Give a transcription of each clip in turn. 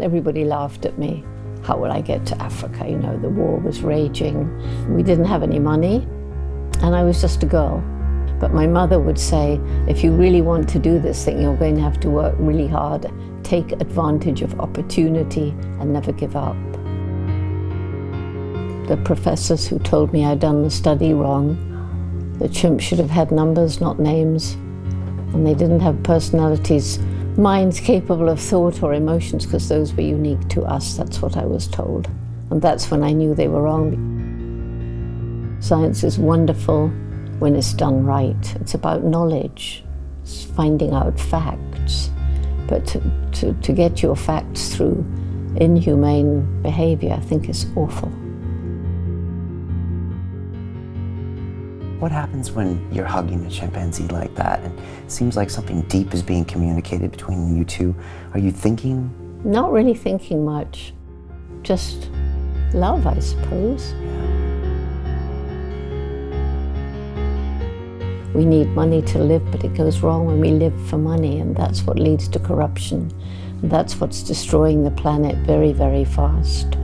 Everybody laughed at me. How will I get to Africa? You know, the war was raging. We didn't have any money, and I was just a girl. But my mother would say, if you really want to do this thing, you're going to have to work really hard, take advantage of opportunity, and never give up. The professors who told me I'd done the study wrong, the chimps should have had numbers, not names, and they didn't have personalities, minds capable of thought or emotions, because those were unique to us. That's what I was told. And that's when I knew they were wrong. Science is wonderful when it's done right. It's about knowledge, it's finding out facts. But to get your facts through inhumane behaviour, I think is awful. What happens when you're hugging a chimpanzee like that and it seems like something deep is being communicated between you two? Are you thinking? Not really thinking much, just love, I suppose. We need money to live, but it goes wrong when we live for money, and that's what leads to corruption. And that's what's destroying the planet very, very fast.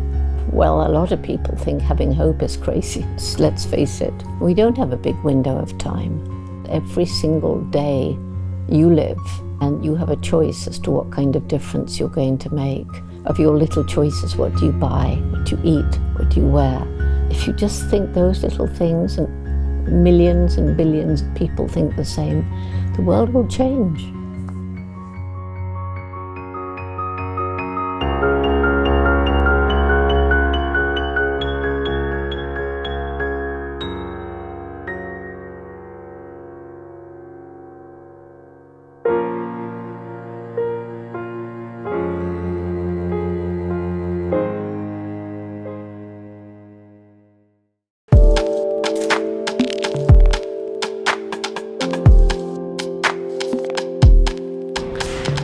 Well, a lot of people think having hope is crazy. Let's face it, we don't have a big window of time. Every single day you live, and you have a choice as to what kind of difference you're going to make. Of your little choices, what do you buy, what do you eat, what do you wear? If you just think those little things, and millions and billions of people think the same, the world will change.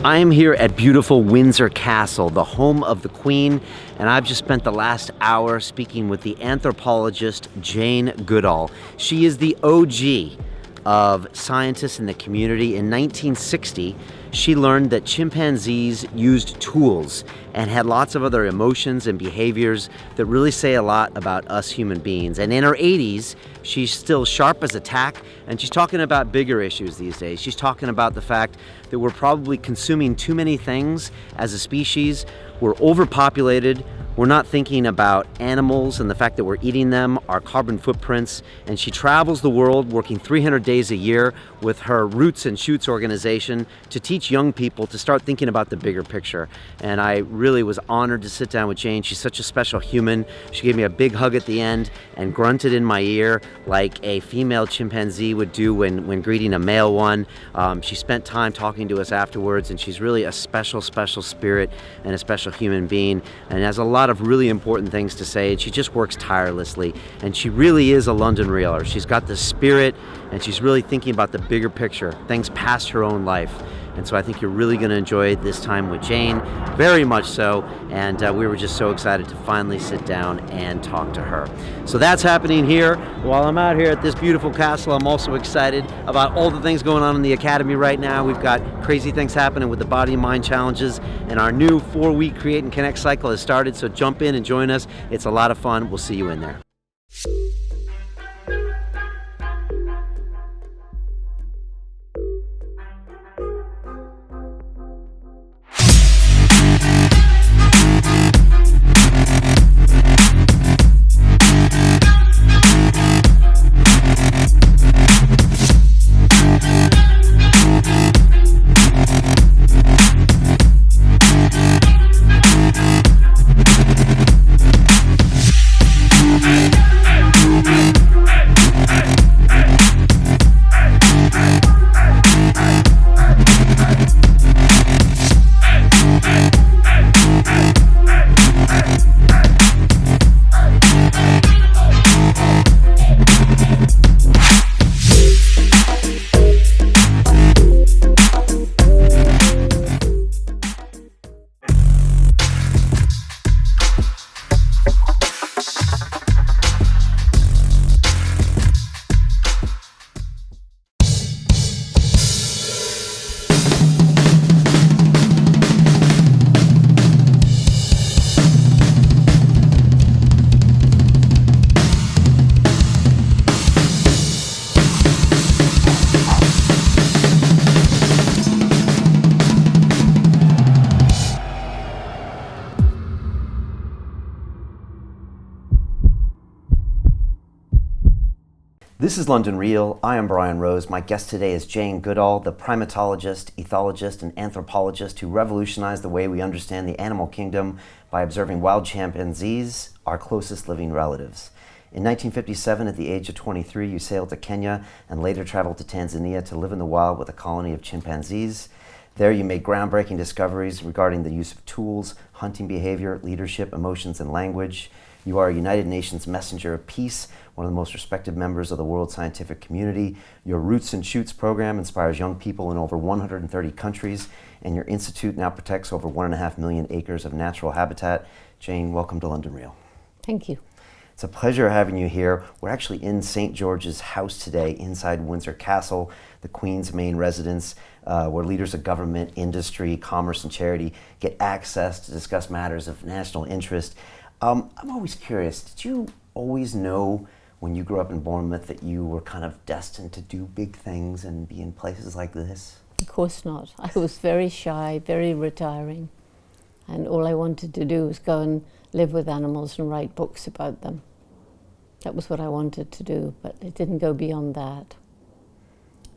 I am here at beautiful Windsor Castle, the home of the Queen, and I've just spent the last hour speaking with the anthropologist Jane Goodall. She is the OG of scientists in the community. In 1960, she learned that chimpanzees used tools and had lots of other emotions and behaviors that really say a lot about us human beings. And in her 80s, she's still sharp as a tack, and she's talking about bigger issues these days. She's talking about the fact that we're probably consuming too many things as a species. We're overpopulated. We're not thinking about animals and the fact that we're eating them, our carbon footprints. And she travels the world working 300 days a year with her Roots and Shoots organization to teach young people to start thinking about the bigger picture. And I really was honored to sit down with Jane. She's such a special human. She gave me a big hug at the end and grunted in my ear like a female chimpanzee would do when greeting a male one. She spent time talking to us afterwards, and she's really a special, special spirit and a special human being, and has a lot of really important things to say, and she just works tirelessly, and she really is a London reeler. She's got the spirit, and she's really thinking about the bigger picture, things past her own life. And so I think you're really going to enjoy this time with Jane, very much so, and we were just so excited to finally sit down and talk to her. So that's happening here. While I'm out here at this beautiful castle, I'm also excited about all the things going on in the Academy right now. We've got crazy things happening with the Body and Mind Challenges, and our new 4-week Create and Connect cycle has started, so jump in and join us. It's a lot of fun. We'll see you in there. This is London Real. I am Brian Rose. My guest today is Jane Goodall, the primatologist, ethologist, and anthropologist who revolutionized the way we understand the animal kingdom by observing wild chimpanzees, our closest living relatives. In 1957, at the age of 23, you sailed to Kenya and later traveled to Tanzania to live in the wild with a colony of chimpanzees. There you made groundbreaking discoveries regarding the use of tools, hunting behavior, leadership, emotions, and language. You are a United Nations Messenger of Peace, one of the most respected members of the world scientific community. Your Roots and Shoots program inspires young people in over 130 countries, and your institute now protects over 1.5 million acres of natural habitat. Jane, welcome to London Real. Thank you. It's a pleasure having you here. We're actually in St. George's House today, inside Windsor Castle, the Queen's main residence, where leaders of government, industry, commerce, and charity get access to discuss matters of national interest. I'm always curious, did you always know when you grew up in Bournemouth that you were kind of destined to do big things and be in places like this? Of course not. I was very shy, very retiring, and all I wanted to do was go and live with animals and write books about them. That was what I wanted to do, but it didn't go beyond that.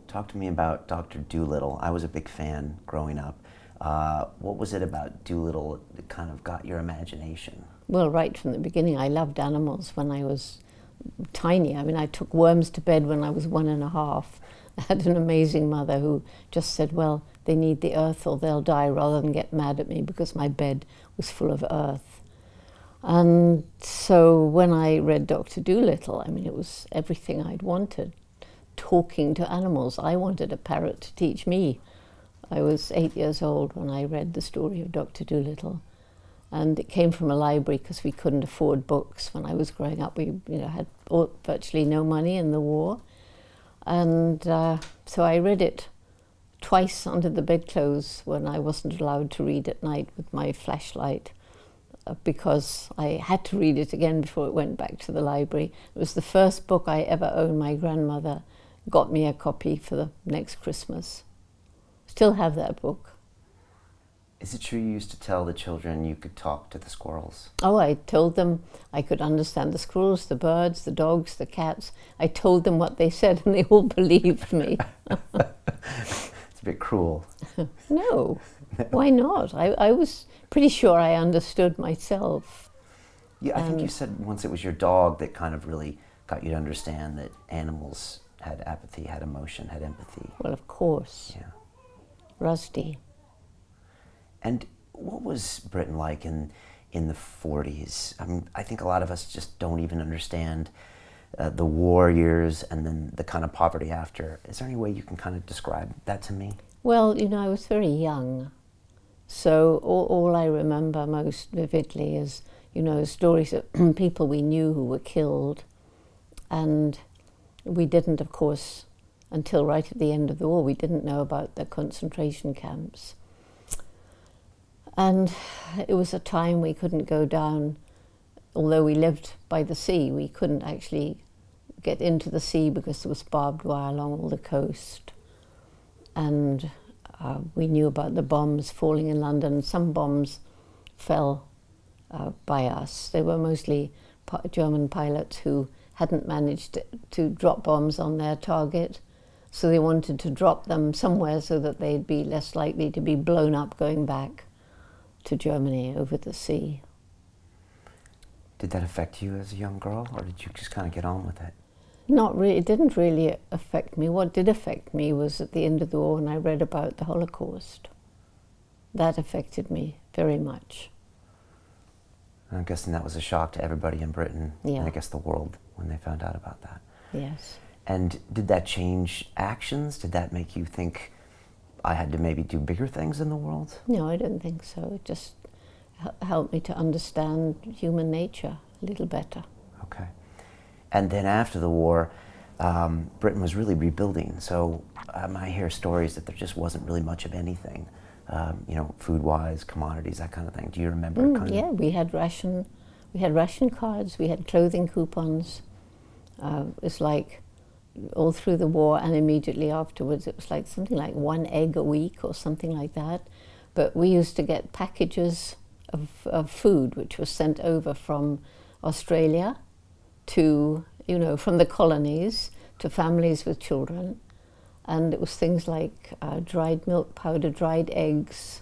Talk to me about Dr. Doolittle. I was a big fan growing up. What was it about Doolittle that kind of got your imagination? Well, right from the beginning, I loved animals when I was tiny. I mean, I took worms to bed when I was 1.5. I had an amazing mother who just said, well, they need the earth or they'll die, rather than get mad at me because my bed was full of earth. And so when I read Dr. Doolittle, I mean, it was everything I'd wanted. Talking to animals. I wanted a parrot to teach me. I was 8 years old when I read the story of Dr. Doolittle. And it came from a library because we couldn't afford books when I was growing up. We had virtually no money in the war. And so I read it twice under the bedclothes when I wasn't allowed to read at night with my flashlight, because I had to read it again before it went back to the library. It was the first book I ever owned. My grandmother got me a copy for the next Christmas. Still have that book. Is it true you used to tell the children you could talk to the squirrels? Oh, I told them I could understand the squirrels, the birds, the dogs, the cats. I told them what they said and they all believed me. It's a bit cruel. No, why not? I was pretty sure I understood myself. Yeah, I think you said once it was your dog that kind of really got you to understand that animals had apathy, had emotion, had empathy. Well, of course. Yeah. Rusty. And what was Britain like in the 40s? I mean, I think a lot of us just don't even understand the war years and then the kind of poverty after. Is there any way you can kind of describe that to me? Well, I was very young. So all I remember most vividly is, stories of people we knew who were killed. And we didn't, of course, until right at the end of the war, we didn't know about the concentration camps. And it was a time we couldn't go down, although we lived by the sea, we couldn't actually get into the sea because there was barbed wire along all the coast. And we knew about the bombs falling in London. Some bombs fell by us. They were mostly German pilots who hadn't managed to drop bombs on their target. So they wanted to drop them somewhere so that they'd be less likely to be blown up going back to Germany over the sea. Did that affect you as a young girl, or did you just kind of get on with it? Not really. It didn't really affect me. What did affect me was at the end of the war when I read about the Holocaust. That affected me very much. I'm guessing that was a shock to everybody in Britain, Yeah. and I guess the world, when they found out about that. Yes. And did that change actions? Did that make you think I had to maybe do bigger things in the world? No, I don't think so. It just helped me to understand human nature a little better. Okay. And then after the war, Britain was really rebuilding. So I hear stories that there just wasn't really much of anything, food-wise, commodities, that kind of thing. Do you remember? Yeah, we had ration cards, we had clothing coupons. It was like all through the war and immediately afterwards, it was like something like 1 egg a week or something like that. But we used to get packages of food which was sent over from Australia to, from the colonies to families with children. And it was things like dried milk powder, dried eggs,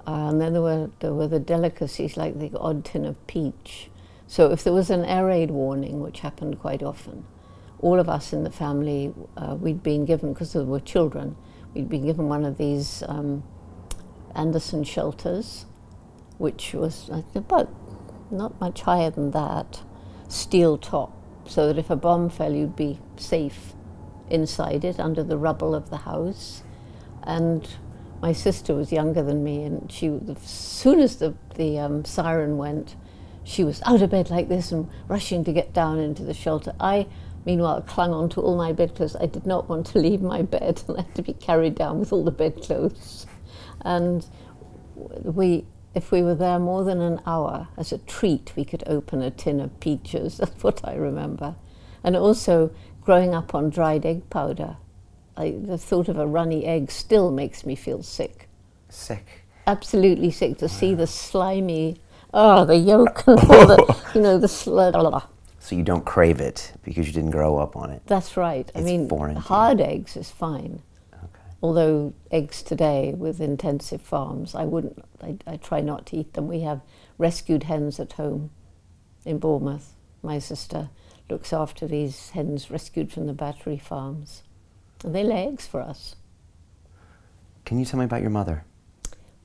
and then there were the delicacies like the odd tin of peach. So if there was an air raid warning, which happened quite often, all of us in the family, we'd been given, because there were children, we'd been given one of these Anderson shelters, which was about not much higher than that, steel top, so that if a bomb fell, you'd be safe inside it, under the rubble of the house. And my sister was younger than me, and as soon as the siren went, she was out of bed like this and rushing to get down into the shelter. I, meanwhile, clung on to all my bedclothes. I did not want to leave my bed, and I had to be carried down with all the bedclothes. And if we were there more than an hour, as a treat, we could open a tin of peaches. That's what I remember. And also, growing up on dried egg powder, the thought of a runny egg still makes me feel sick. Sick? Absolutely sick, to see the slimy, the yolk and all the slur. So you don't crave it because you didn't grow up on it? That's right. It's foreign to hard eggs is fine. Okay. Although eggs today with intensive farms, I try not to eat them. We have rescued hens at home in Bournemouth. My sister looks after these hens rescued from the battery farms. And they lay eggs for us. Can you tell me about your mother?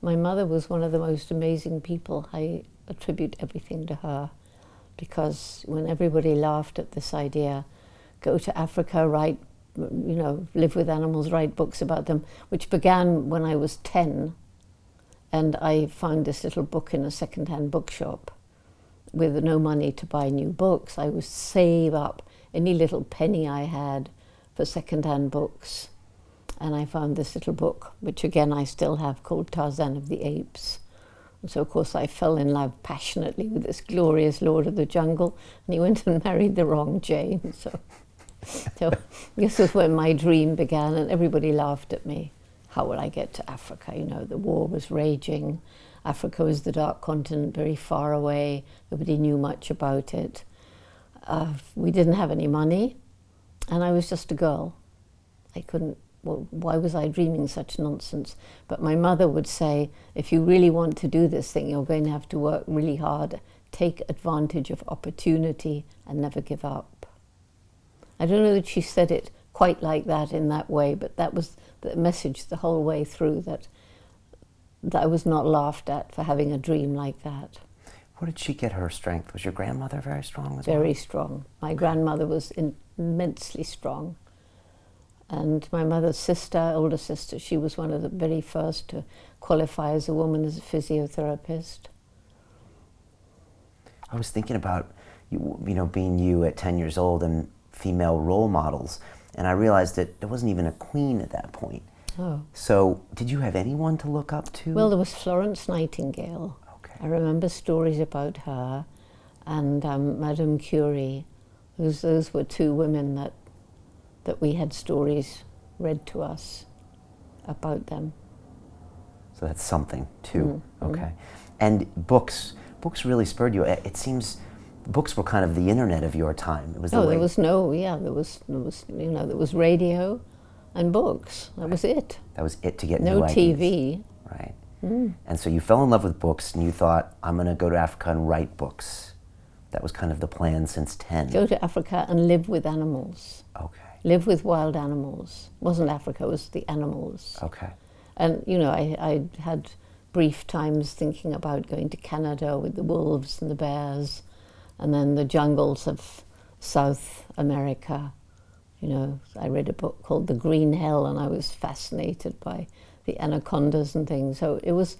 My mother was one of the most amazing people. I attribute everything to her, because when everybody laughed at this idea, go to Africa, write, live with animals, write books about them, which began when I was 10, and I found this little book in a second-hand bookshop with no money to buy new books. I would save up any little penny I had for second-hand books. And I found this little book, which again I still have, called Tarzan of the Apes. And so, of course, I fell in love passionately with this glorious Lord of the Jungle, and he went and married the wrong Jane. So this was when my dream began, and everybody laughed at me. How will I get to Africa? The war was raging. Africa was the dark continent, very far away. Nobody knew much about it. We didn't have any money, and I was just a girl. Why was I dreaming such nonsense? But my mother would say, if you really want to do this thing, you're going to have to work really hard, take advantage of opportunity, and never give up. I don't know that she said it quite like that in that way, but that was the message the whole way through, that I was not laughed at for having a dream like that. Where did she get her strength? Was your grandmother very strong as well? Very strong. My grandmother was immensely strong. And my mother's sister, older sister, she was one of the very first to qualify as a woman as a physiotherapist. I was thinking about, being you at 10 years old and female role models, and I realized that there wasn't even a queen at that point. Oh. So did you have anyone to look up to? Well, there was Florence Nightingale. Okay. I remember stories about her, and Madame Curie. Those were two women that we had stories read to us about them. So that's something too. Mm-hmm. Okay. And books really spurred you. It seems books were kind of the internet of your time. It was there was radio and books. That was it. That was it to get no new ideas. TV. Right. Mm. And so you fell in love with books, and you thought, I'm going to go to Africa and write books. That was kind of the plan since 10. Go to Africa and live with animals. Okay. Live with wild animals. It wasn't Africa, it was the animals. Okay. And, I had brief times thinking about going to Canada with the wolves and the bears, and then the jungles of South America. I read a book called The Green Hell, and I was fascinated by the anacondas and things. So it was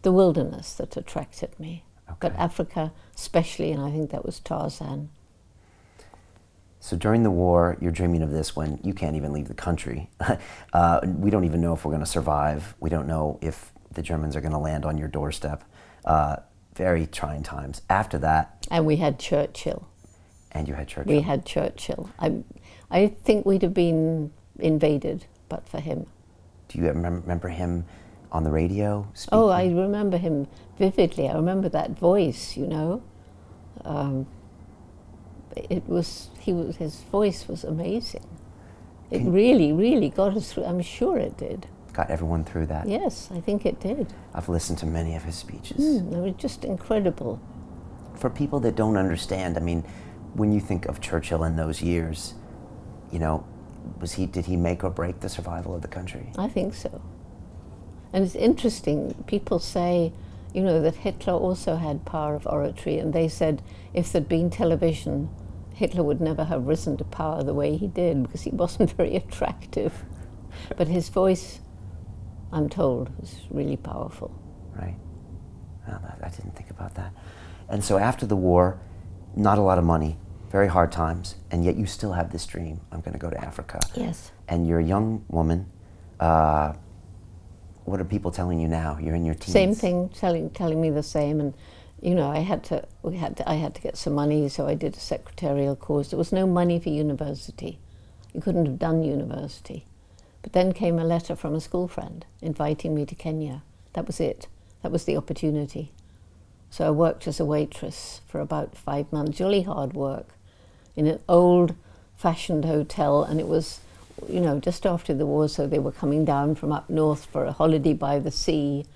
the wilderness that attracted me. Okay. But Africa especially, and I think that was Tarzan. So during the war, you're dreaming of this when you can't even leave the country. We don't even know if we're going to survive. We don't know if the Germans are going to land on your doorstep. Very trying times. After that... And we had Churchill. And you had Churchill. We had Churchill. I think we'd have been invaded, but for him. Do you remember him on the radio speaking? Oh, I remember him vividly. I remember that voice, his voice was amazing. It really, really got us through. I'm sure it did. Got everyone through that? Yes, I think it did. I've listened to many of his speeches. They were just incredible. For people that don't understand, I mean, when you think of Churchill in those years, you know, did he make or break the survival of the country? I think so. And it's interesting, people say, you know, that Hitler also had power of oratory, and they said if there'd been television, Hitler would never have risen to power the way he did, because he wasn't very attractive. But his voice, I'm told, was really powerful. Right. Well, I didn't think about that. And so after the war, not a lot of money, very hard times, and yet you still have this dream, I'm going to go to Africa. Yes. And you're a young woman. What are people telling you now? You're in your teens. Same thing, telling me the same. And you know, I had to get some money, so I did a secretarial course. There was no money for university. You couldn't have done university. But then came a letter from a school friend inviting me to Kenya. That was it. That was the opportunity. So I worked as a waitress for about 5 months, really hard work, in an old-fashioned hotel, and it was, you know, just after the war, so they were coming down from up north for a holiday by the sea,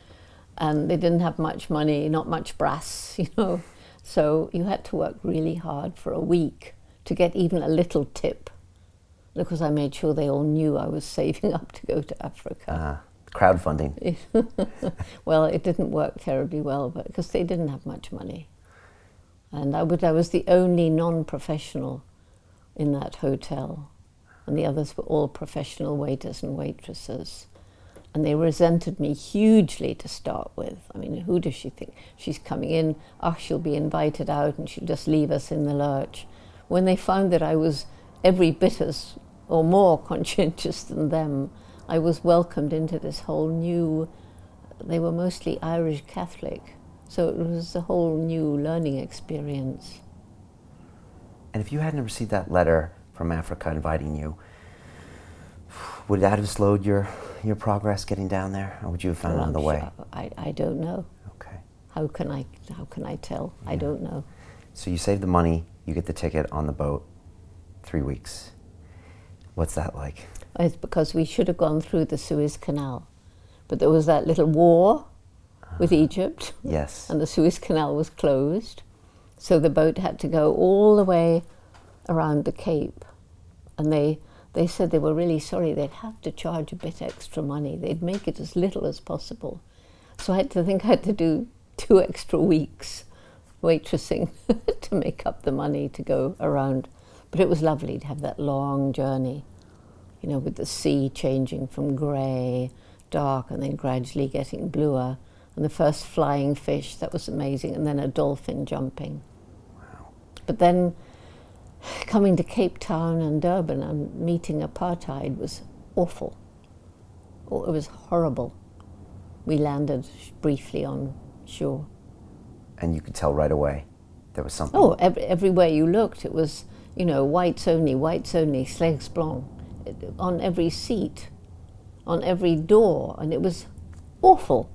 and they didn't have much money, not much brass, you know. So you had to work really hard for a week to get even a little tip, because I made sure they all knew I was saving up to go to Africa. Crowdfunding. Well, it didn't work terribly well, but because they didn't have much money. And I was the only non-professional in that hotel, and the others were all professional waiters and waitresses. And they resented me hugely to start with. I mean, who does she think? She's coming in, she'll be invited out and she'll just leave us in the lurch. When they found that I was every bit as or more conscientious than them, I was welcomed into this whole new, they were mostly Irish Catholic, so it was a whole new learning experience. And if you hadn't received that letter from Africa inviting you, would that have slowed your progress getting down there, or would you have found it on the way? I don't know. Okay. How can I tell? Yeah. I don't know. So you save the money, you get the ticket on the boat, 3 weeks. What's that like? It's because we should have gone through the Suez Canal, but there was that little war with Egypt. Yes. And the Suez Canal was closed, so the boat had to go all the way around the Cape, and they said they were really sorry. They'd have to charge a bit extra money. They'd make it as little as possible. So I had to do 2 extra weeks waitressing to make up the money to go around. But it was lovely to have that long journey, you know, with the sea changing from grey, dark, and then gradually getting bluer. And the first flying fish, that was amazing, and then a dolphin jumping. Wow. But then coming to Cape Town and Durban and meeting apartheid was awful. Oh, it was horrible. We landed briefly on shore. And you could tell right away there was something. Oh, everywhere you looked, it was, you know, whites only, slegs blanc, on every seat, on every door, and it was awful.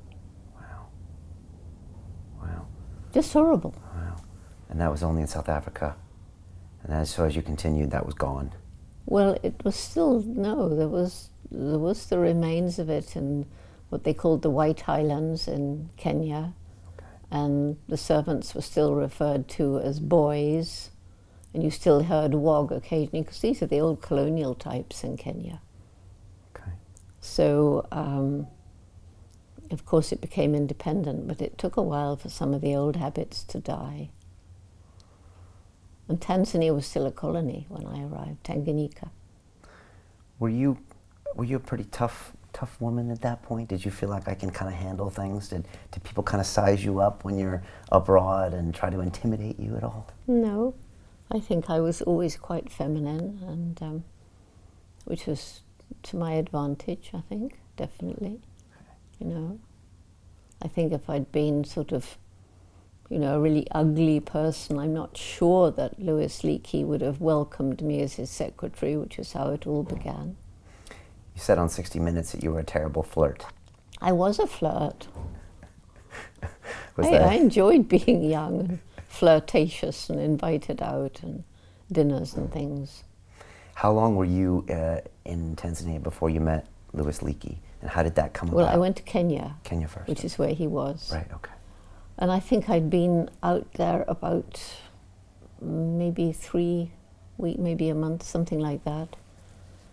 Wow. Wow. Just horrible. Wow. And that was only in South Africa. And so as you continued, that was gone. Well, it was still, no, there was the remains of it in what they called the White Highlands in Kenya. Okay. And the servants were still referred to as boys. And you still heard wog occasionally, because these are the old colonial types in Kenya. Okay. So, of course, it became independent, but it took a while for some of the old habits to die. And Tanzania was still a colony when I arrived, Tanganyika. Were you a pretty tough woman at that point? Did you feel like I can kind of handle things? Did people kind of size you up when you're abroad and try to intimidate you at all? No. I think I was always quite feminine, and which was to my advantage, I think, definitely. Okay. You know, I think if I'd been sort of, you know, a really ugly person, I'm not sure that Louis Leakey would have welcomed me as his secretary, which is how it all began. You said on 60 Minutes that you were a terrible flirt. I was a flirt. I enjoyed being young and flirtatious and invited out, and dinners and things. How long were you in Tanzania before you met Louis Leakey? And how did that come about? Well, I went to Kenya. Kenya first. Which is where he was. Right, okay. And I think I'd been out there about maybe 3 weeks, maybe a month, something like that,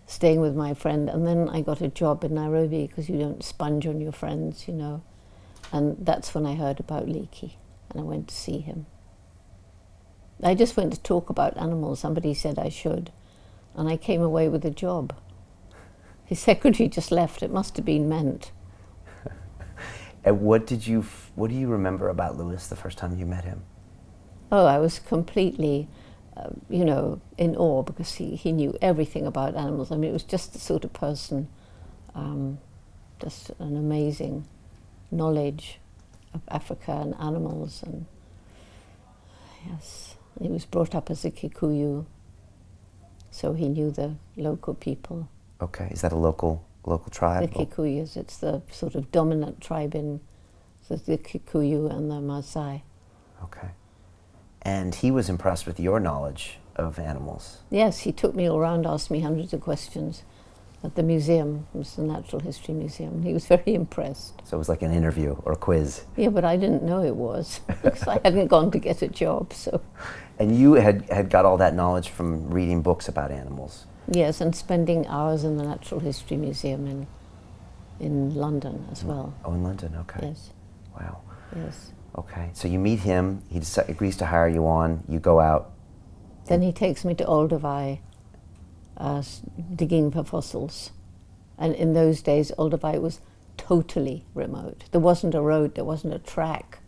staying with my friend. And then I got a job in Nairobi because you don't sponge on your friends, you know. And that's when I heard about Leakey, and I went to see him. I just went to talk about animals. Somebody said I should, and I came away with a job. His secretary just left. It must have been meant. And what do you remember about Louis the first time you met him? Oh, I was completely, you know, in awe because he knew everything about animals. I mean, it was just the sort of person, just an amazing knowledge of Africa and animals. And yes, he was brought up as a Kikuyu, so he knew the local people. Okay, is that a local tribe? The Kikuyus, it's the sort of dominant tribe in the Kikuyu and the Maasai. Okay. And he was impressed with your knowledge of animals. Yes, he took me all around, asked me hundreds of questions at the museum. It was the Natural History Museum. He was very impressed. So it was like an interview or a quiz. Yeah, but I didn't know it was because I hadn't gone to get a job. So. And you had got all that knowledge from reading books about animals. Yes, and spending hours in the Natural History Museum in London as well. Oh, in London, okay. Yes. Wow. Yes. Okay, so you meet him, he agrees to hire you on, you go out. Then he takes me to Olduvai, digging for fossils. And in those days, Olduvai was totally remote. There wasn't a road, there wasn't a track.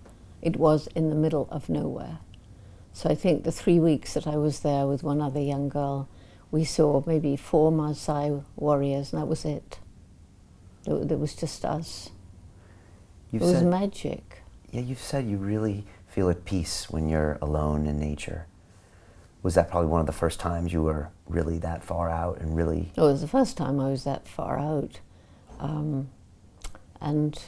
It was in the middle of nowhere. So I think the 3 weeks that I was there with one other young girl, we saw maybe 4 Maasai warriors, and that was it. There was just us. It was magic. Yeah, you've said you really feel at peace when you're alone in nature. Was that probably one of the first times you were really that far out and really... Oh, it was the first time I was that far out. And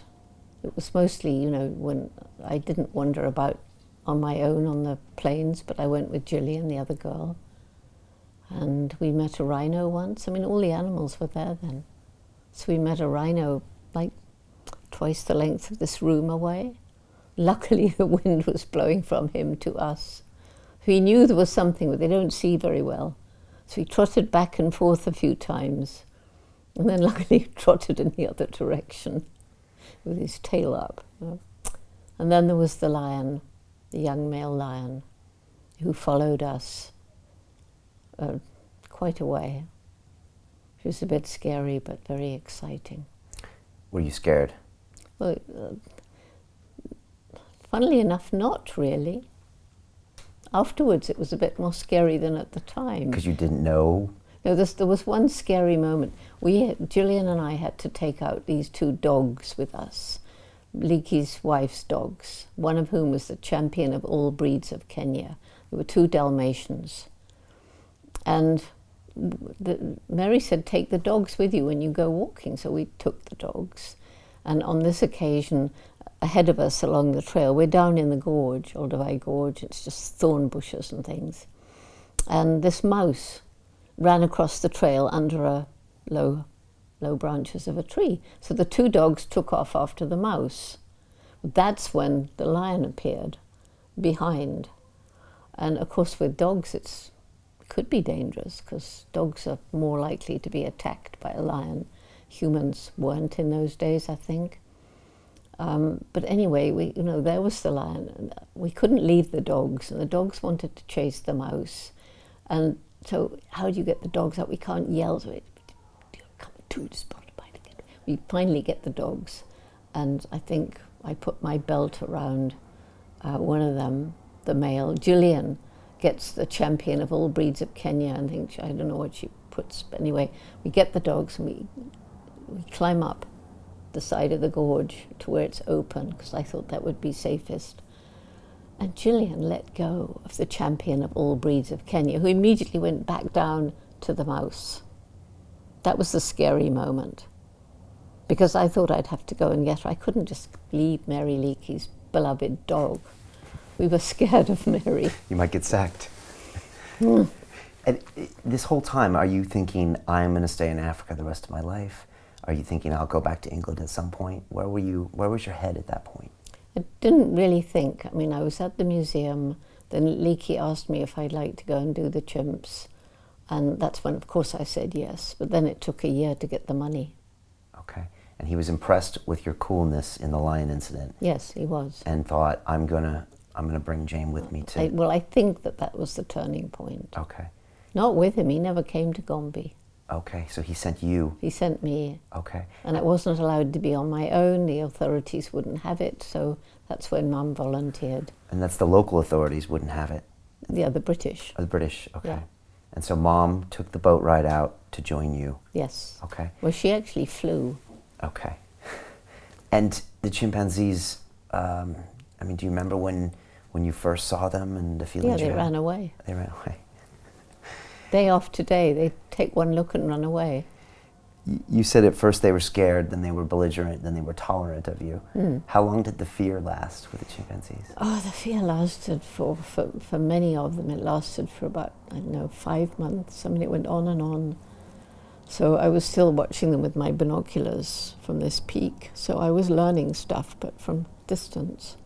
it was mostly, you know, when I didn't wander about on my own on the plains, but I went with Gillian, the other girl. And we met a rhino once. I mean, all the animals were there then. So we met a rhino like twice the length of this room away. Luckily, the wind was blowing from him to us. He knew there was something, but they don't see very well. So he trotted back and forth a few times, and then luckily trotted in the other direction with his tail up. You know. And then there was the lion, the young male lion, who followed us quite a way. It was a bit scary, but very exciting. Were you scared? Well, funnily enough, not really. Afterwards, it was a bit more scary than at the time. Because you didn't know? No, there was one scary moment. Gillian and I had to take out these 2 dogs with us, Leakey's wife's dogs, one of whom was the champion of all breeds of Kenya. There were 2 Dalmatians. And Mary said, take the dogs with you when you go walking. So we took the dogs. And on this occasion, ahead of us along the trail, we're down in the gorge, Olduvai Gorge, it's just thorn bushes and things. And this mouse ran across the trail under a low branches of a tree. So the 2 dogs took off after the mouse. That's when the lion appeared behind. And of course with dogs it could be dangerous because dogs are more likely to be attacked by a lion. Humans weren't in those days, I think. But anyway, there was the lion. We couldn't leave the dogs, and the dogs wanted to chase the mouse. And so, how do you get the dogs out? We can't yell. So we finally get the dogs, and I think I put my belt around one of them, the male. Gillian gets the champion of all breeds of Kenya, and I don't know what she puts, but anyway, we get the dogs and we climb up the side of the gorge to where it's open, because I thought that would be safest. And Gillian let go of the champion of all breeds of Kenya, who immediately went back down to the mouse. That was the scary moment, because I thought I'd have to go and get her. I couldn't just leave Mary Leakey's beloved dog. We were scared of Mary. You might get sacked. This whole time, are you thinking, I'm going to stay in Africa the rest of my life? Are you thinking, I'll go back to England at some point? Where was your head at that point? I didn't really think. I mean, I was at the museum, then Leakey asked me if I'd like to go and do the chimps. And that's when, of course, I said yes. But then it took a year to get the money. Okay. And he was impressed with your coolness in the lion incident. Yes, he was. And thought, I'm gonna bring Jane with me too. Well, I think that was the turning point. Okay. Not with him. He never came to Gombe. Okay, so he sent you. He sent me. Okay. And it wasn't allowed to be on my own. The authorities wouldn't have it. So that's when Mum volunteered. And that's the local authorities wouldn't have it? Yeah, the British. Oh, the British, okay. Yeah. And so Mom took the boat ride out to join you? Yes. Okay. Well, she actually flew. Okay. And the chimpanzees, I mean, do you remember when you first saw them and the feelings you had? Yeah, they ran away. They ran away. Day after day, they take one look and run away. You said at first they were scared, then they were belligerent, then they were tolerant of you. How long did the fear last with the chimpanzees? Oh, the fear lasted for many of them. It lasted for about, I don't know, 5 months. I mean, it went on and on. So I was still watching them with my binoculars from this peak. So I was learning stuff, but from distance,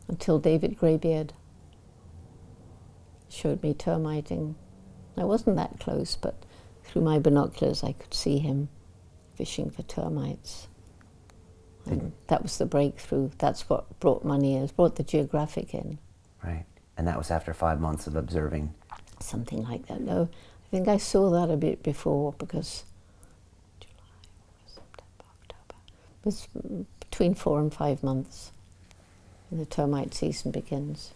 until David Greybeard showed me termiting. I wasn't that close, but through my binoculars I could see him fishing for termites. And that was the breakthrough. That's what brought money in, brought the Geographic in. Right. And that was after 5 months of observing? Something like that. No, I think I saw that a bit before, because July, August, September, October. It was between 4 and 5 months when the termite season begins.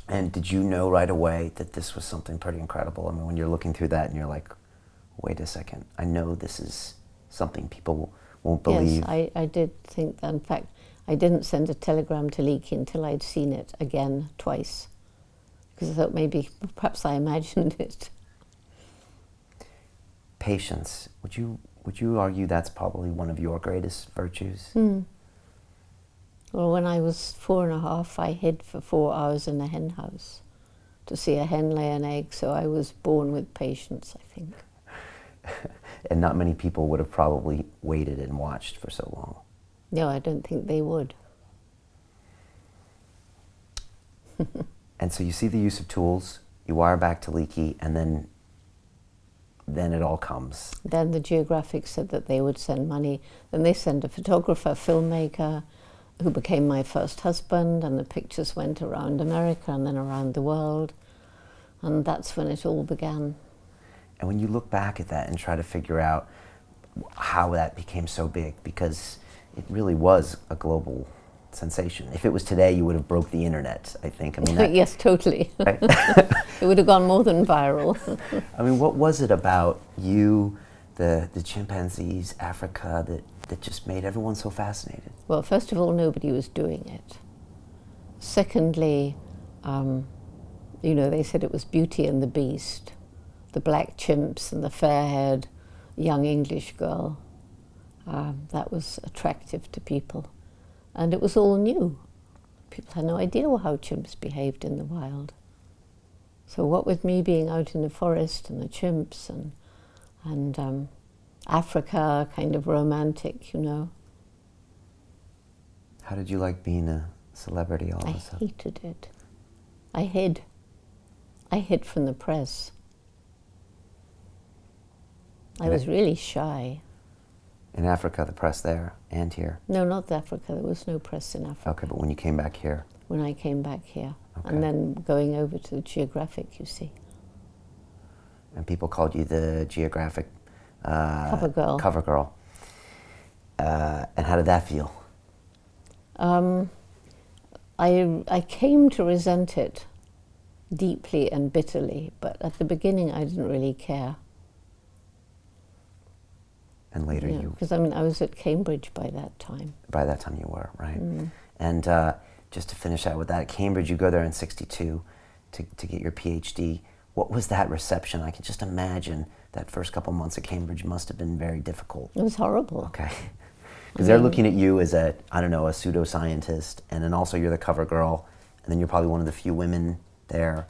And did you know right away that this was something pretty incredible? I mean, when you're looking through that and you're like, wait a second, I know this is something people won't believe. Yes, I did think that. In fact, I didn't send a telegram to Leakey until I'd seen it again twice, because I thought perhaps I imagined it. Patience. Would you argue that's probably one of your greatest virtues? Well, when I was 4.5, I hid for 4 hours in a hen house to see a hen lay an egg, so I was born with patience, I think. And not many people would have probably waited and watched for so long. No, I don't think they would. And so you see the use of tools, you wire back to Leakey, and then it all comes. Then the Geographic said that they would send money. Then they sent a photographer, filmmaker, who became my first husband, and the pictures went around America and then around the world. And that's when it all began. And when you look back at that and try to figure out how that became so big, because it really was a global sensation. If it was today, you would have broke the internet, I think. I mean, yes, totally. Right? It would have gone more than viral. I mean, what was it about you, the chimpanzees, Africa, that just made everyone so fascinated? Well, first of all, nobody was doing it. Secondly, they said it was Beauty and the Beast, the black chimps and the fair-haired young English girl. That was attractive to people. And it was all new. People had no idea how chimps behaved in the wild. So what with me being out in the forest and the chimps and Africa, kind of romantic, How did you like being a celebrity all of a sudden? I hated it. I hid. I hid from the press. I was really shy. In Africa, the press there and here? No, not Africa. There was no press in Africa. Okay, but when you came back here? When I came back here. Okay. And then going over to the Geographic, you see. And people called you the Geographic CoverGirl. CoverGirl. And how did that feel? I came to resent it deeply and bitterly, but at the beginning I didn't really care. And later you... Because I was at Cambridge by that time. By that time you were, right? And just to finish out with that, at Cambridge, you go there in '62 to get your PhD. What was that reception? I can just imagine that first couple months at Cambridge must have been very difficult. It was horrible. Okay. Because they're looking at you as a pseudoscientist, and then also you're the cover girl, and then you're probably one of the few women there.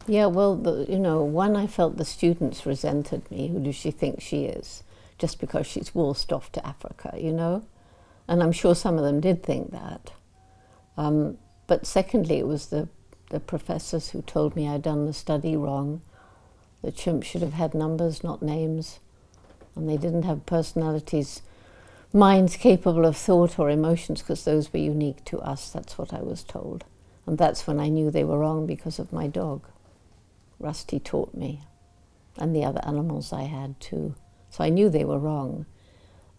Yeah, well, one, I felt the students resented me. Who does she think she is? Just because she's waltzed off to Africa, And I'm sure some of them did think that. But secondly, it was the professors who told me I'd done the study wrong. The chimps should have had numbers, not names. And they didn't have personalities, minds capable of thought or emotions, because those were unique to us. That's what I was told. And that's when I knew they were wrong, because of my dog. Rusty taught me, and the other animals I had too. So I knew they were wrong.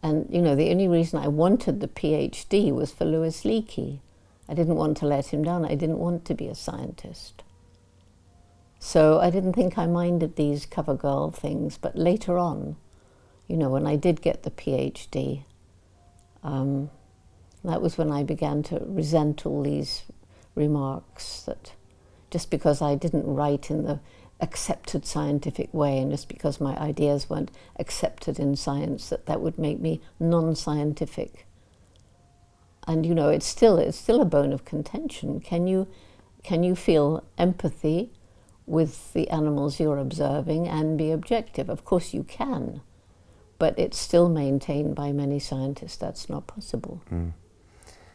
And, the only reason I wanted the PhD was for Louis Leakey. I didn't want to let him down. I didn't want to be a scientist. So I didn't think I minded these CoverGirl things. But later on, when I did get the PhD, that was when I began to resent all these remarks that just because I didn't write in the accepted scientific way, and just because my ideas weren't accepted in science, that would make me non-scientific. And it's still a bone of contention. Can you feel empathy with the animals you're observing and be objective? Of course you can, but it's still maintained by many scientists that's not possible.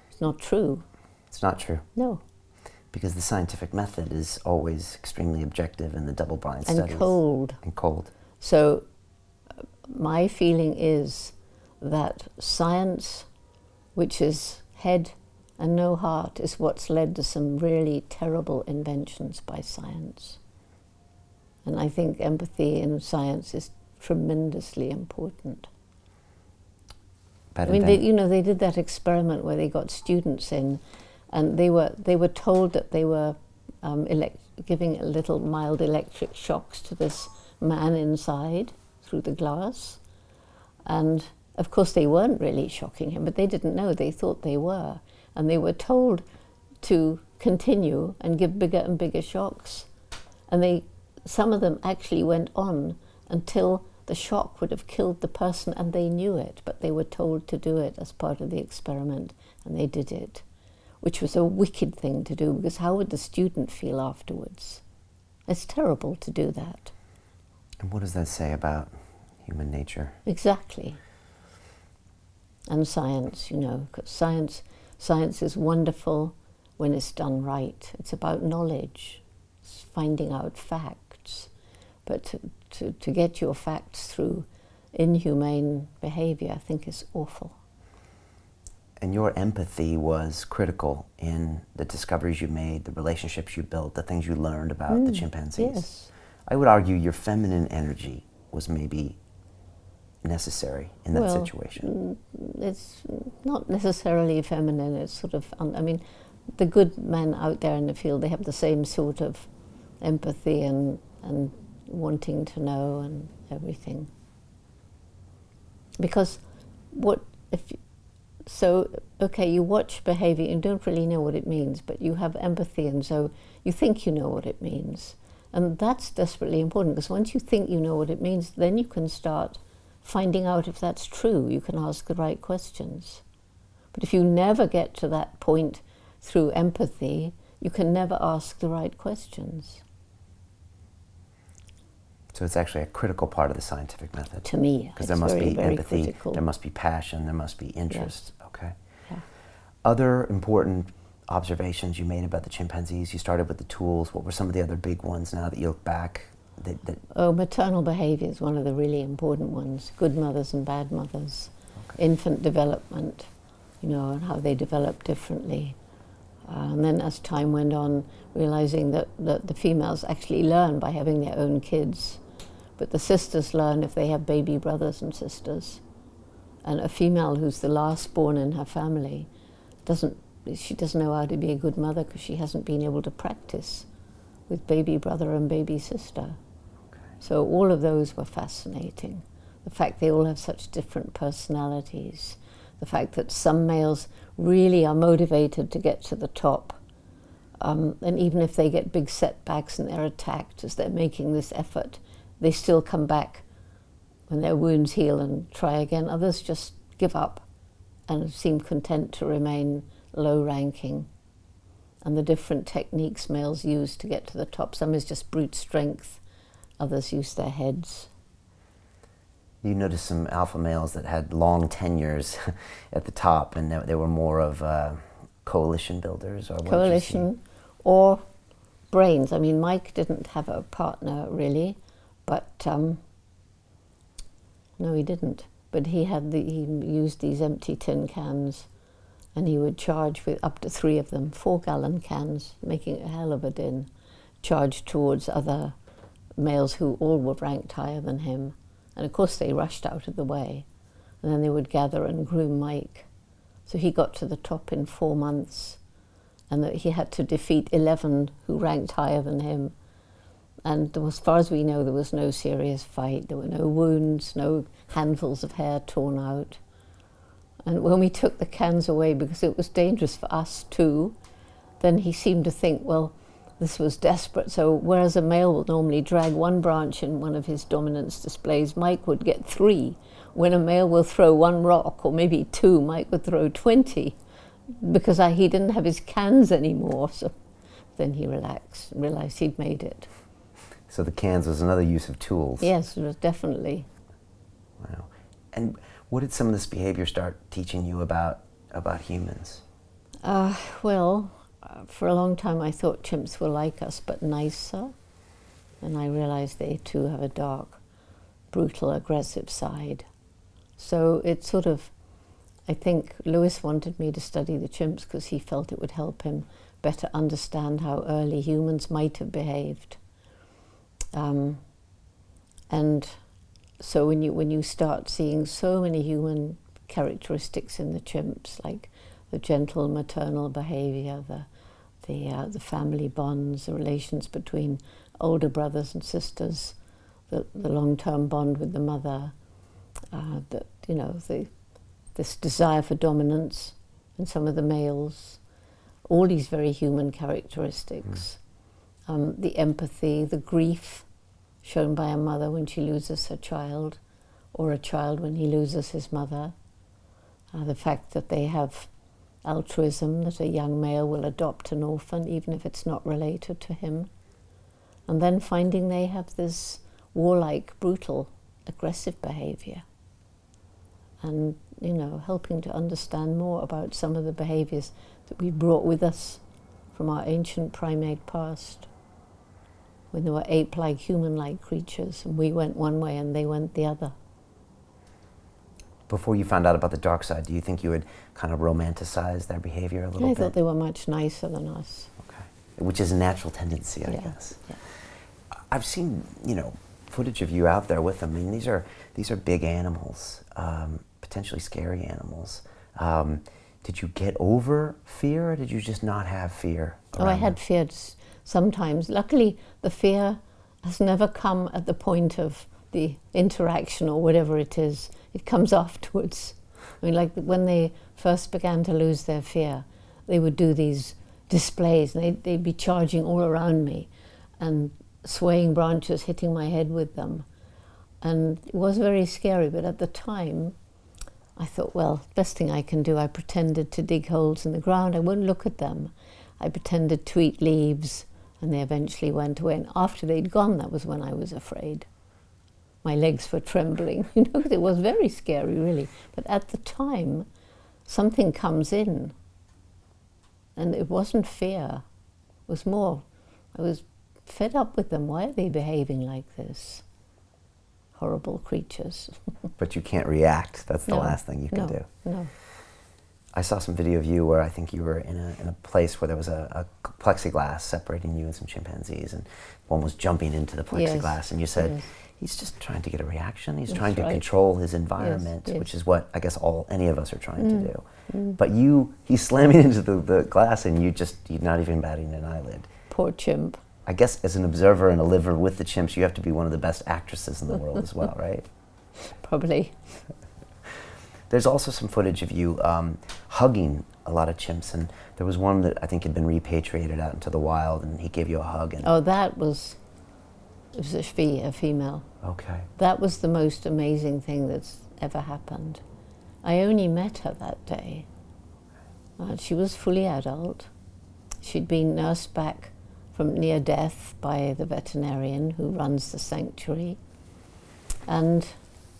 It's not true. It's not true. No. Because the scientific method is always extremely objective in the double-blind studies. And cold. And cold. So my feeling is that science, which is head and no heart, is what's led to some really terrible inventions by science. And I think empathy in science is tremendously important. They did that experiment where they got students in, and they were told that they were giving a little mild electric shocks to this man inside through the glass. And of course they weren't really shocking him, but they didn't know. They thought they were. And they were told to continue and give bigger and bigger shocks. And some of them actually went on until the shock would have killed the person, and they knew it, but they were told to do it as part of the experiment, and they did it, which was a wicked thing to do, because how would the student feel afterwards? It's terrible to do that. And what does that say about human nature? Exactly. And science, because science is wonderful when it's done right. It's about knowledge, it's finding out facts. But to get your facts through inhumane behavior, I think, is awful. And your empathy was critical in the discoveries you made, the relationships you built, the things you learned about the chimpanzees. Yes. I would argue your feminine energy was maybe necessary in that situation. It's not necessarily feminine. It's sort of, the good men out there in the field, they have the same sort of empathy and wanting to know and everything. Because you watch behavior and don't really know what it means, but you have empathy, and so you think you know what it means. And that's desperately important, because once you think you know what it means, then you can start finding out if that's true. You can ask the right questions. But if you never get to that point through empathy, you can never ask the right questions. So it's actually a critical part of the scientific method. To me, because there must be very empathy, critical. There must be passion, there must be interest. Yes. Okay. Yeah. Other important observations you made about the chimpanzees? You started with the tools. What were some of the other big ones now that you look back? Maternal behavior is one of the really important ones. Good mothers and bad mothers. Okay. Infant development, and how they develop differently. And then as time went on, realizing that the females actually learn by having their own kids. But the sisters learn if they have baby brothers and sisters. And a female who's the last born in her family doesn't know how to be a good mother, because she hasn't been able to practice with baby brother and baby sister. Okay. So all of those were fascinating. The fact they all have such different personalities. The fact that some males really are motivated to get to the top. And even if they get big setbacks and they're attacked as they're making this effort, they still come back when their wounds heal and try again. Others just give up and seem content to remain low-ranking. and the different techniques males use to get to the top. Some is just brute strength, others use their heads. You noticed some alpha males that had long tenures at the top, and they were more of coalition builders, or what did you see? Coalition or brains. I mean, Mike didn't have a partner really, but no, he didn't. But he used these empty tin cans, and he would charge with up to 3 of them, 4-gallon cans, making a hell of a din, charge towards other males who all were ranked higher than him. And of course they rushed out of the way, and then they would gather and groom Mike. So he got to the top in 4 months, and that he had to defeat 11 who ranked higher than him. And as far as we know, there was no serious fight. There were no wounds, no handfuls of hair torn out. And when we took the cans away, because it was dangerous for us too, then he seemed to think, well, this was desperate. So whereas a male will normally drag 1 branch in one of his dominance displays, Mike would get 3. When a male will throw 1 rock, or maybe 2, Mike would throw 20, because he didn't have his cans anymore. So then he relaxed, realized he'd made it. So the cans was another use of tools. Yes, it was definitely. Wow. And what did some of this behavior start teaching you about humans? Well, for a long time I thought chimps were like us, but nicer. And I realized they too have a dark, brutal, aggressive side. So it sort of, I think Louis wanted me to study the chimps because he felt it would help him better understand how early humans might have behaved. And so when you start seeing so many human characteristics in the chimps, like the gentle maternal behavior, the family bonds, the relations between older brothers and sisters, the long-term bond with the mother, this desire for dominance in some of the males, all these very human characteristics, the empathy, the grief shown by a mother when she loses her child, or a child when he loses his mother, the fact that they have altruism, that a young male will adopt an orphan even if it's not related to him, and then finding they have this warlike, brutal, aggressive behavior, and helping to understand more about some of the behaviors that we brought with us from our ancient primate past, when they were ape-like, human-like creatures, and we went one way and they went the other. Before you found out about the dark side, do you think you would kind of romanticize their behavior a little bit? I thought they were much nicer than us. Okay. Which is a natural tendency, I guess. Yeah. I've seen, footage of you out there with them. I mean, these are big animals, potentially scary animals. Did you get over fear, or did you just not have fear? I had fear sometimes. Luckily, the fear has never come at the point of the interaction or whatever it is. It comes afterwards. I mean, like when they first began to lose their fear, they would do these displays, and they'd be charging all around me and swaying branches, hitting my head with them. And it was very scary, but at the time, I thought, well, best thing I can do, I pretended to dig holes in the ground. I wouldn't look at them. I pretended to eat leaves, and they eventually went away. And after they'd gone, that was when I was afraid. My legs were trembling. It was very scary, really. But at the time, something comes in. And it wasn't fear. It was more, I was fed up with them. Why are they behaving like this? Horrible creatures. But you can't react. That's the last thing you can do. No. I saw some video of you where I think you were in a place where there was a plexiglass separating you and some chimpanzees, and one was jumping into the plexiglass, and you said, he's just trying to get a reaction. He's trying to control his environment, which is what I guess any of us are trying to do. But he's slamming into the glass, and you're not even batting an eyelid. Poor chimp. I guess as an observer and a liver with the chimps, you have to be one of the best actresses in the world as well, right? Probably. There's also some footage of you hugging a lot of chimps, and there was one that I think had been repatriated out into the wild, and he gave you a hug. And It was a female. Okay. That was the most amazing thing that's ever happened. I only met her that day. She was fully adult. She'd been nursed back from near death by the veterinarian who runs the sanctuary, and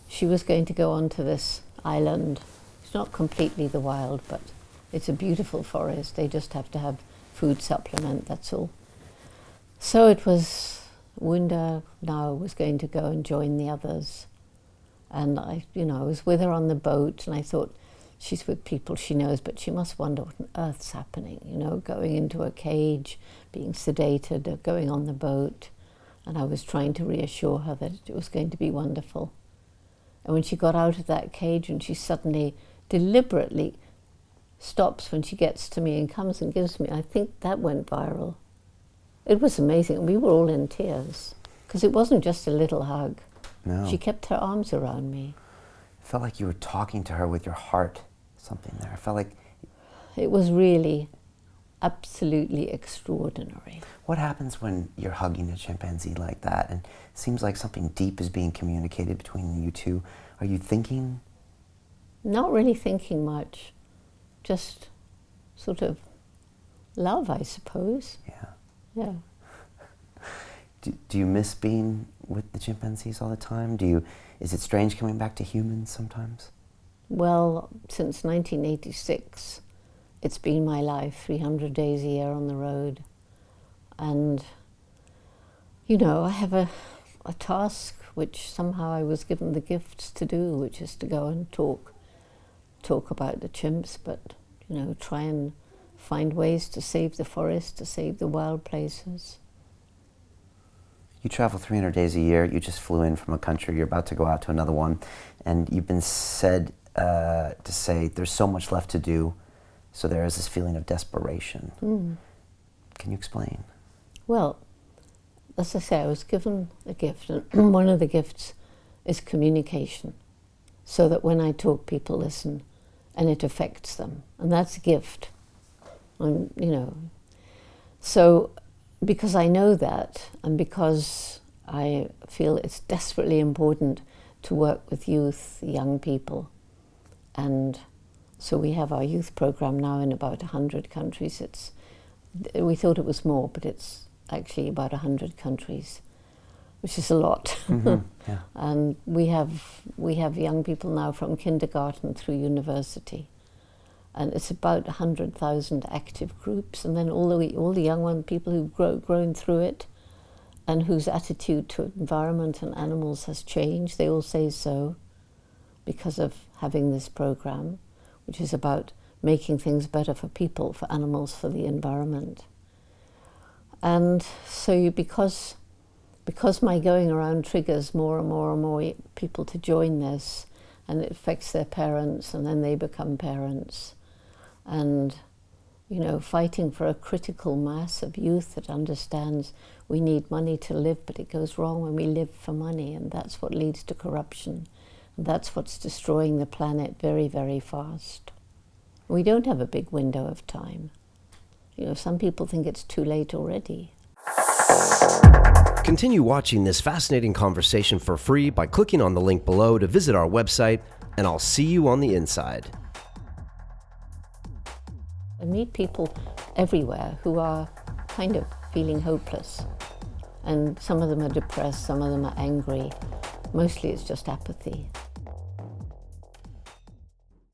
she was going to go on to this island. It's not completely the wild, but it's a beautiful forest. They just have to have food supplement, that's all. So it was, Wunda now was going to go and join the others. And I was with her on the boat, and I thought, she's with people she knows, but she must wonder what on earth's happening, going into a cage, being sedated, or going on the boat. And I was trying to reassure her that it was going to be wonderful. And when she got out of that cage, and she suddenly, deliberately stops when she gets to me and comes and gives me, I think that went viral. It was amazing. We were all in tears, because it wasn't just a little hug. No. She kept her arms around me. It felt like you were talking to her with your heart, something there. I felt like... It was really absolutely extraordinary. What happens when you're hugging a chimpanzee like that, and it seems like something deep is being communicated between you two? Are you thinking? Not really thinking much. Just sort of love, I suppose. Yeah. Yeah. Do you miss being with the chimpanzees all the time? Is it strange coming back to humans sometimes? Well, since 1986, it's been my life, 300 days a year on the road. And, I have a task which somehow I was given the gifts to do, which is to go and talk about the chimps, but, try and find ways to save the forest, to save the wild places. You travel 300 days a year. You just flew in from a country. You're about to go out to another one. And you've been said to say there's so much left to do, so there is this feeling of desperation. Can you explain? Well, as I say, I was given a gift, and one of the gifts is communication, so that when I talk, people listen, and it affects them. And that's a gift. And, so because I know that, and because I feel it's desperately important to work with youth, young people, and so we have our youth program now in about 100 countries. We thought it was more, but it's actually about 100 countries, which is a lot. Yeah. And we have young people now from kindergarten through university. And it's about 100,000 active groups, and then all the young people who've grown through it, and whose attitude to environment and animals has changed. They all say so, because of having this program, which is about making things better for people, for animals, for the environment. And so because my going around triggers more and more and more people to join this, and it affects their parents, and then they become parents. And, fighting for a critical mass of youth that understands we need money to live, but it goes wrong when we live for money, and that's what leads to corruption. And that's what's destroying the planet very, very fast. We don't have a big window of time. Some people think it's too late already. Continue watching this fascinating conversation for free by clicking on the link below to visit our website, and I'll see you on the inside. I meet people everywhere who are kind of feeling hopeless. And some of them are depressed, some of them are angry. Mostly it's just apathy.